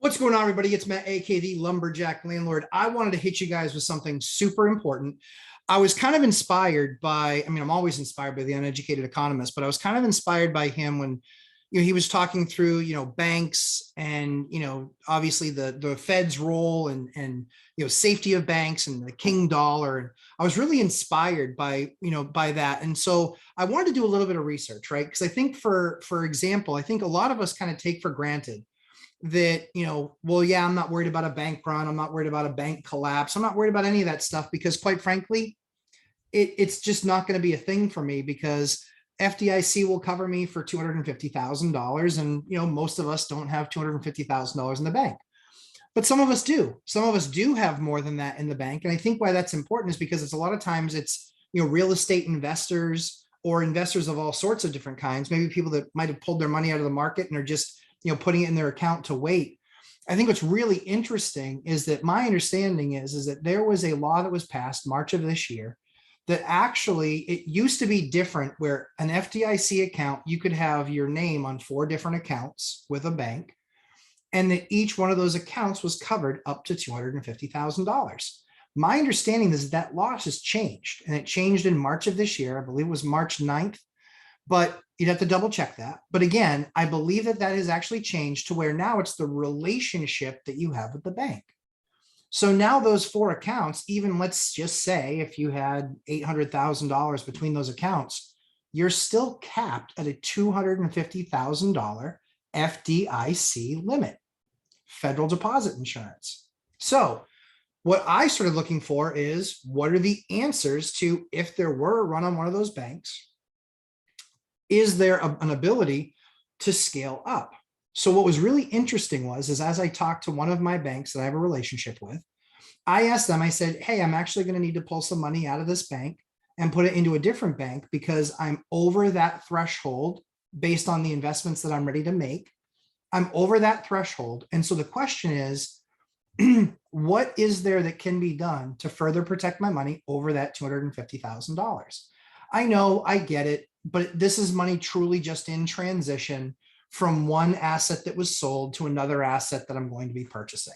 What's going on, everybody? It's Matt, aka the Lumberjack Landlord. I wanted to hit you guys with something super important. I was kind of inspired by, I'm always inspired by the uneducated economist, but I was kind of inspired by him when, he was talking through, banks and, obviously the Fed's role and, safety of banks and the king dollar. And I was really inspired by, by that. And so I wanted to do a little bit of research, right? Because I think for example, I think a lot of us kind of take for granted that, well, yeah, I'm not worried about a bank run. I'm not worried about a bank collapse. I'm not worried about any of that stuff because quite frankly, it's just not going to be a thing for me because FDIC will cover me for $250,000. And, most of us don't have $250,000 in the bank, but some of us do. Some of us do have more than that in the bank. And I think why that's important is because it's a lot of times it's, real estate investors or investors of all sorts of different kinds, maybe people that might have pulled their money out of the market and are just putting it in their account to wait. I think what's really interesting is that my understanding is that there was a law that was passed March of this year that actually it used to be different where an FDIC account, you could have your name on 4 different accounts with a bank and that each one of those accounts was covered up to $250,000. My understanding is that law has changed and it changed in March of this year. I believe it was March 9th. But you'd have to double check that. But again, I believe that has actually changed to where now it's the relationship that you have with the bank. So now those 4 accounts, even let's just say if you had $800,000 between those accounts, you're still capped at a $250,000 FDIC limit, federal deposit insurance. So what I started looking for is what are the answers to if there were a run on one of those banks? Is there an ability to scale up? So what was really interesting is as I talked to one of my banks that I have a relationship with, I asked them, I said, hey, I'm actually going to need to pull some money out of this bank and put it into a different bank because I'm over that threshold based on the investments that I'm ready to make. I'm over that threshold. And so the question is, what is there that can be done to further protect my money over that $250,000? I know, I get it, but this is money truly just in transition from one asset that was sold to another asset that I'm going to be purchasing.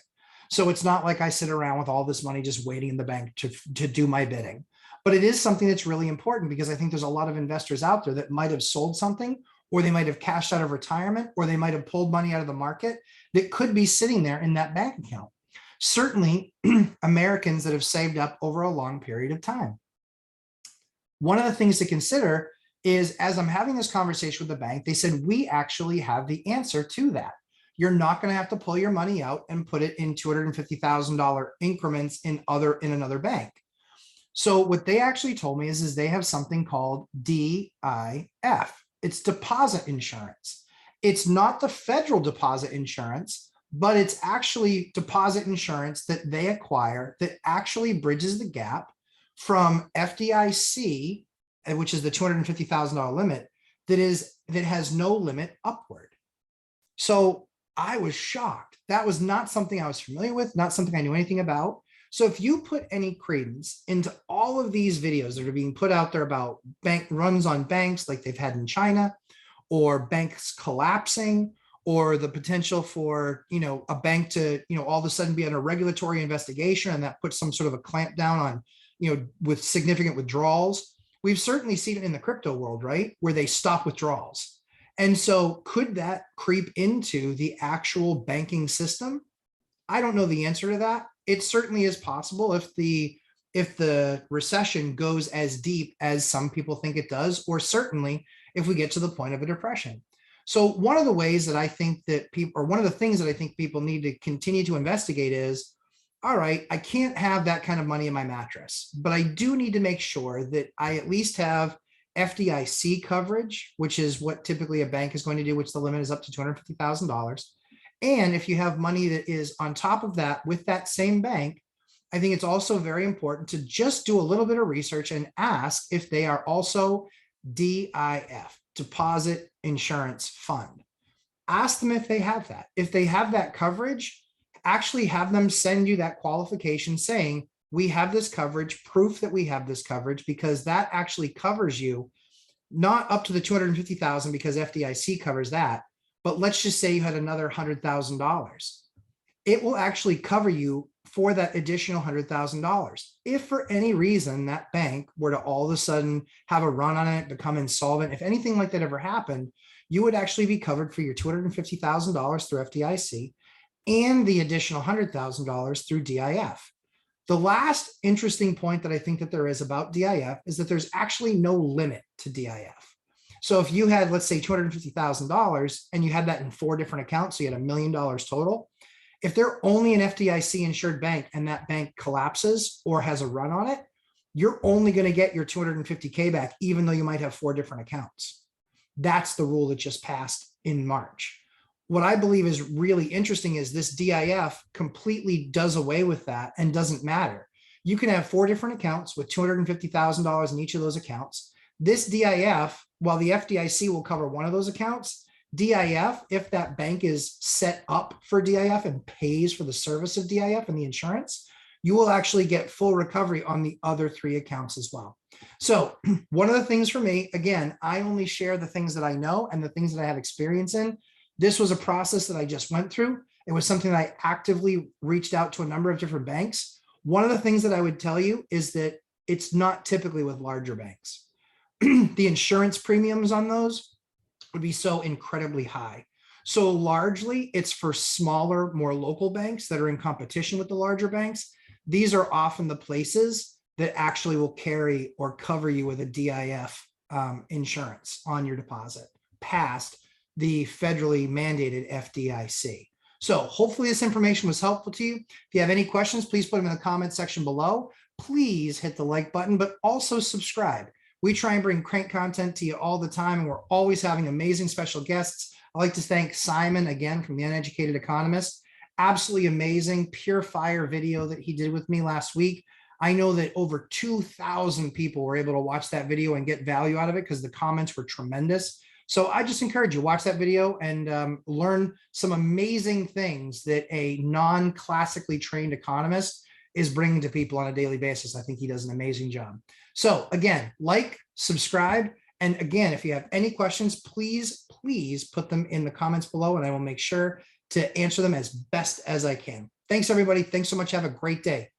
So it's not like I sit around with all this money just waiting in the bank to do my bidding. But it is something that's really important because I think there's a lot of investors out there that might have sold something, or they might have cashed out of retirement, or they might have pulled money out of the market that could be sitting there in that bank account. Certainly Americans that have saved up over a long period of time. One of the things to consider is as I'm having this conversation with the bank, they said, we actually have the answer to that. You're not going to have to pull your money out and put it in $250,000 increments in another bank. So what they actually told me is they have something called DIF. It's deposit insurance. It's not the federal deposit insurance, but it's actually deposit insurance that they acquire that actually bridges the gap from FDIC, which is the $250,000 limit, that has no limit upward. So I was shocked. That was not something I was familiar with, not something I knew anything about. So if you put any credence into all of these videos that are being put out there about bank runs on banks like they've had in China, or banks collapsing, or the potential for, a bank to, all of a sudden be under regulatory investigation and that puts some sort of a clamp down on, with significant withdrawals. We've certainly seen it in the crypto world, right? Where they stop withdrawals. And so could that creep into the actual banking system? I don't know the answer to that. It certainly is possible if the recession goes as deep as some people think it does, or certainly if we get to the point of a depression. So one of the ways that I think that people, or one of the things that I think people need to continue to investigate is, all right, I can't have that kind of money in my mattress, but I do need to make sure that I at least have FDIC coverage, which is what typically a bank is going to do, which the limit is up to $250,000. And if you have money that is on top of that with that same bank, I think it's also very important to just do a little bit of research and ask if they are also DIF, Deposit Insurance Fund. Ask them if they have that. If they have that coverage, actually have them send you that qualification saying, we have this coverage, proof that we have this coverage, because that actually covers you, not up to the $250,000 because FDIC covers that, but let's just say you had another $100,000. it will actually cover you for that additional $100,000. If for any reason that bank were to all of a sudden have a run on it, become insolvent, if anything like that ever happened, you would actually be covered for your $250,000 through FDIC and the additional $100,000 through DIF. The last interesting point that I think that there is about DIF is that there's actually no limit to DIF. So if you had, let's say, $250,000 and you had that in 4 different accounts, so you had $1 million total, if they're only an FDIC insured bank and that bank collapses or has a run on it, you're only going to get your 250K back, even though you might have 4 different accounts. That's the rule that just passed in March. What I believe is really interesting is this DIF completely does away with that and doesn't matter. You can have 4 different accounts with $250,000 in each of those accounts. This DIF, while the FDIC will cover one of those accounts, DIF, if that bank is set up for DIF and pays for the service of DIF and the insurance, you will actually get full recovery on the other 3 accounts as well. So one of the things for me, again, I only share the things that I know and the things that I have experience in. This was a process that I just went through. It was something that I actively reached out to a number of different banks. One of the things that I would tell you is that it's not typically with larger banks. The insurance premiums on those would be so incredibly high. So largely it's for smaller, more local banks that are in competition with the larger banks. These are often the places that actually will carry or cover you with a DIF insurance on your deposit past the federally mandated FDIC. So hopefully this information was helpful to you. If you have any questions, please put them in the comment section below. Please hit the like button, but also subscribe. We try and bring crank content to you all the time, and we're always having amazing special guests. I'd like to thank Simon again from The Uneducated Economist. Absolutely amazing, pure fire video that he did with me last week. I know that over 2,000 people were able to watch that video and get value out of it because the comments were tremendous. So I just encourage you, watch that video and learn some amazing things that a non-classically trained economist is bringing to people on a daily basis. I think he does an amazing job. So again, like, subscribe. And again, if you have any questions, please put them in the comments below and I will make sure to answer them as best as I can. Thanks, everybody. Thanks so much. Have a great day.